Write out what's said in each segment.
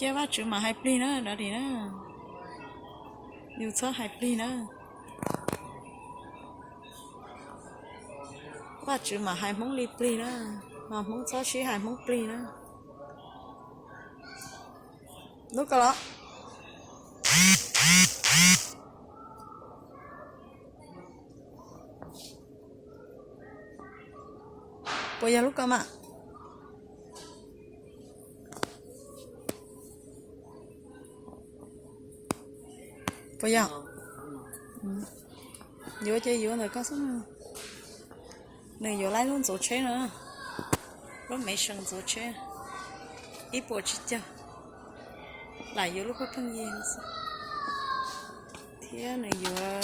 chế bác chữ mà hai pli nữa đã đi nữa nhiều số hai pli nữa bác chữ mà hai món li pli nữa mà món số chỉ hai món pli nữa lúc đó bây giờ lúc cơ mà bây giờ vô chơi vô rồi có số này vô lại luôn rồi chơi nữa lúc mấy sân rồi chơi ít bộ chỉ cho lại vô lúc có phân gì thế này vô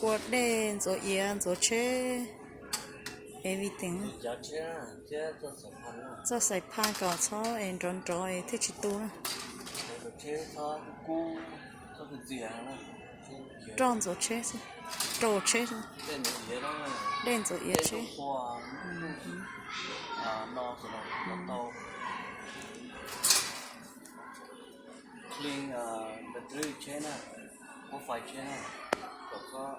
quạt đèn rồi yên rồi chơi everything cho xài pan cỏ chó em tròn tròn thích chỉ tu nữa tròn rồi chơi trò chơi đèn rồi yên chơi clean battery chế nè, có phải chế nè, có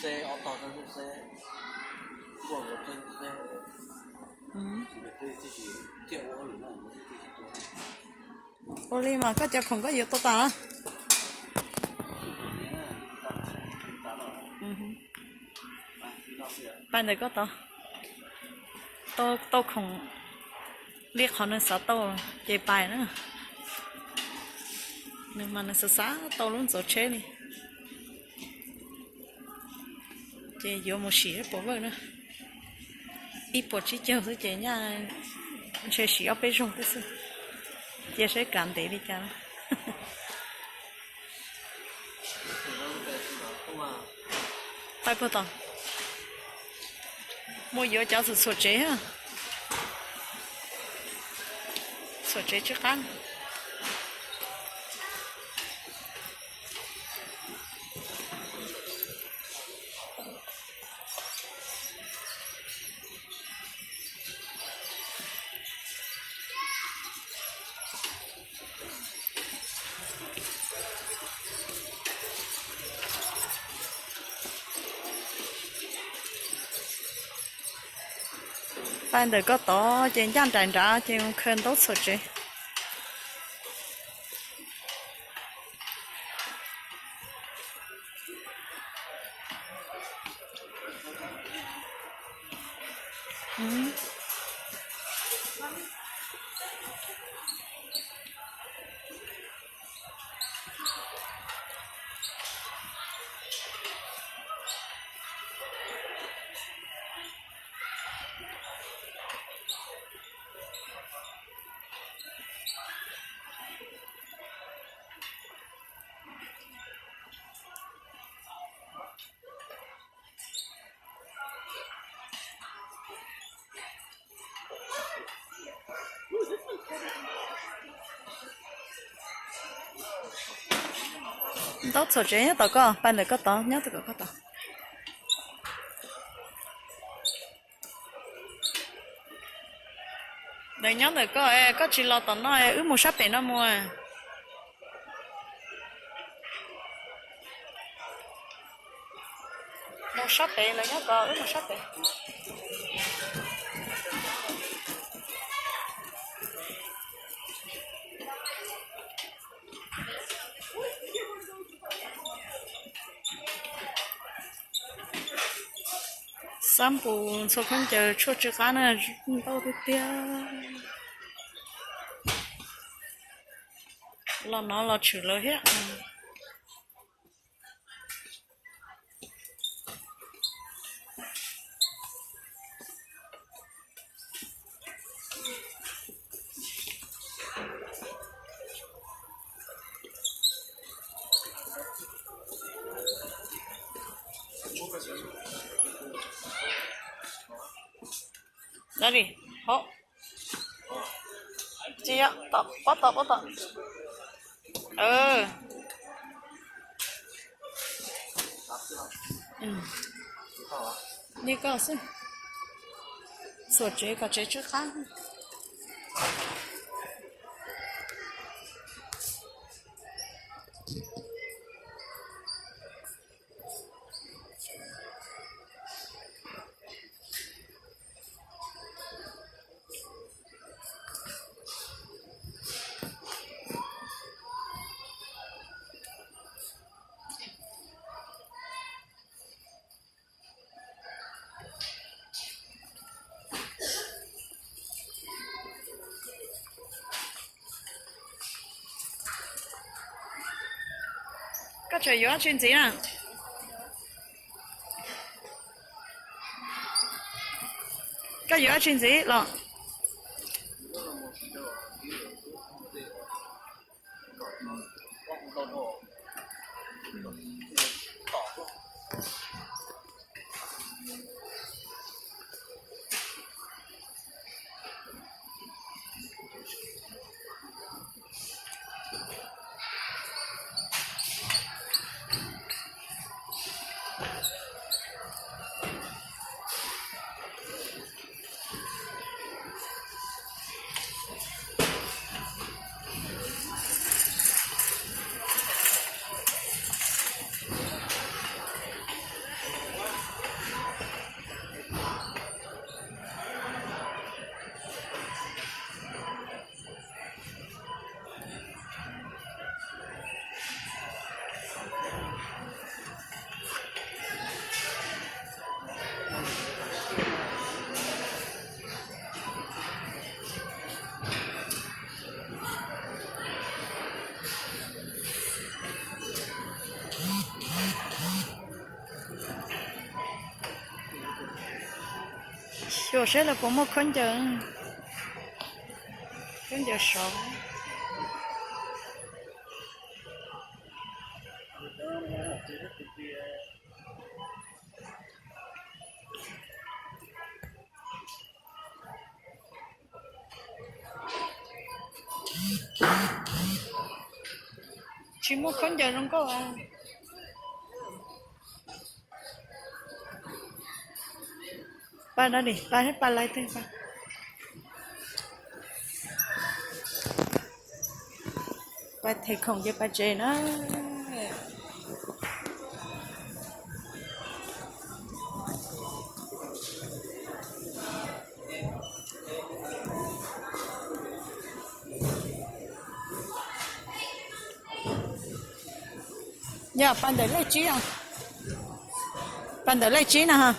xe auto cho xe, của cái xe, chỉ tiêu ở luôn này, Oli mà có cho không có gì tốt ta bạn này có to to không liếc họ nên sợ to chơi bài nữa nhưng mà nó sợ xá to luôn rồi chơi đi chơi vô một xí bỏ vào nữa ít bỏ chỉ chơi thôi chơi nha chơi xí ở bên trong cái sự chơi sẽ cảm thấy đi cả phải bắt đầu mua vô cho sự sốt chế ha sốt chế trước ăn bạn được có to trên trang trại ra trên khen tốt sốt chế tốt sốt chế nhá tao có bạn được có to nhá tao có to để nhớ được có chỉ lo tao nói ứ một sắp để nó mua một sắp để là nhớ có ứ một sắp để sample số không chờ cho chữ cá này đâu được tia là nó là chữ lời hết đây đi hop chị ạ bắt tập đi có sự sốt chế có chế trước khác Có trời gió chuyện gì nè. Có gió chuyện gì lọ. Chỗ sẽ là có một con giờ sống. Chỉ một con giờ không có à. Ba đó đi, ba hết ba lại thế ba. Ba thì không cho ba chơi nữa. Dạ, bạn để lấy trí à? Bạn để lấy trí nè ha?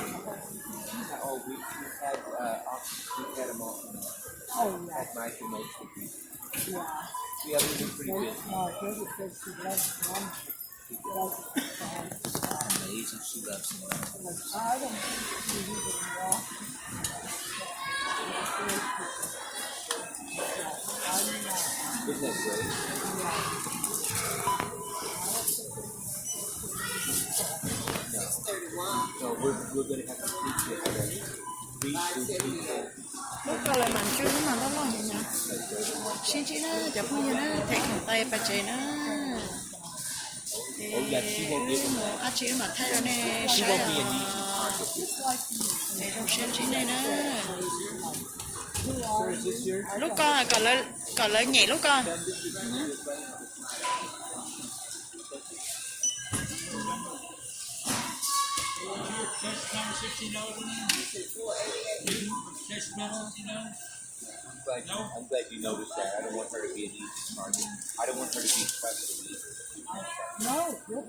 Oh, we had we had a mo- had my most of these. Yeah. Yeah, we've been pretty good. David said she loves mom. Amazing, she loves him. I don't think she even walk. Isn't that great? No, we're going to have to teach you how to read through people. Lúc đó lại mạnh chưa mà nó lo gì nhỉ? Xin chị nó chụp như nó thấy thằng tay bà chị nó. À chị mà thấy rồi nè, She sai won't be à. an easy target. Để trong xem chị này nó. Sir, is this yours? Lúc con còn lấy nhẹ lúc con. I'm glad you noticed that. I don't want her to be an easy target. I don't want her to be special. No, you're